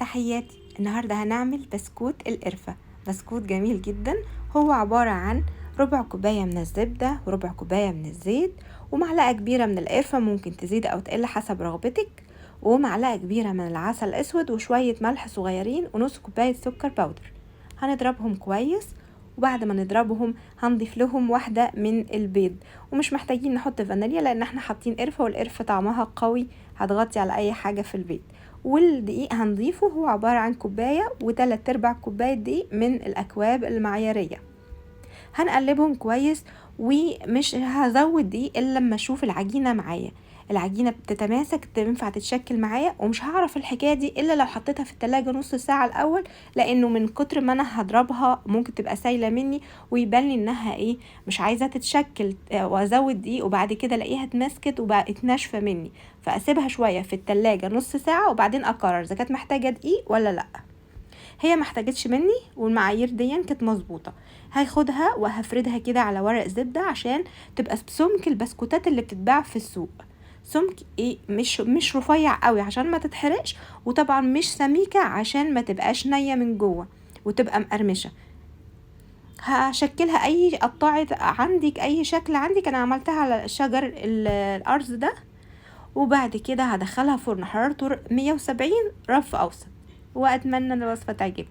تحياتي. النهاردة هنعمل بسكوت القرفة. بسكوت جميل جدا، هو عبارة عن ربع كوباية من الزبدة وربع كوباية من الزيت ومعلقة كبيرة من القرفة، ممكن تزيد او تقل حسب رغبتك، ومعلقة كبيرة من العسل الاسود وشوية ملح صغيرين ونص كوباية سكر باودر. هنضربهم كويس، وبعد ما نضربهم هنضيف لهم واحدة من البيض، ومش محتاجين نحط فانيليا لان احنا حاطين قرفة والقرفة طعمها قوي هتغطي على اي حاجة في البيض. والدقيق هنضيفه هو عبارة عن كوباية و3/4 كوباية دقيق من الأكواب المعيارية. هنقلبهم كويس، ومش هزود دقيق إلا لما أشوف العجينة معايا، العجينة بتتماسك تنفع تتشكل معايا، ومش هعرف الحكاية دي إلا لو حطيتها في التلاجة نص ساعة الأول، لأنه من كتر ما أنا هضربها ممكن تبقى سايلة مني ويبان لي إنها مش عايزة تتشكل، وأزود دقيق وبعد كده ألاقيها اتمسكت وبقت ناشفة مني، فأسيبها شوية في التلاجة نص ساعة وبعدين أقرر إذا كانت محتاجة دقيق ولا لأ. هي محتاجتش مني، والمعايير دي كانت مظبوطه. هاخدها وهفردها كده على ورق زبده عشان تبقى بسمك البسكوتات اللي بتتباع في السوق، سمك مش رفيع قوي عشان ما تتحرقش، وطبعا مش سميكه عشان ما تبقاش نيه من جوه وتبقى مقرمشه. هشكلها اي قطعه عندك، اي شكل عندك. انا عملتها على شجر الارز ده، وبعد كده هدخلها فرن حرارته 170 رف اوسط، واتمنى ان الوصفه تعجبكم.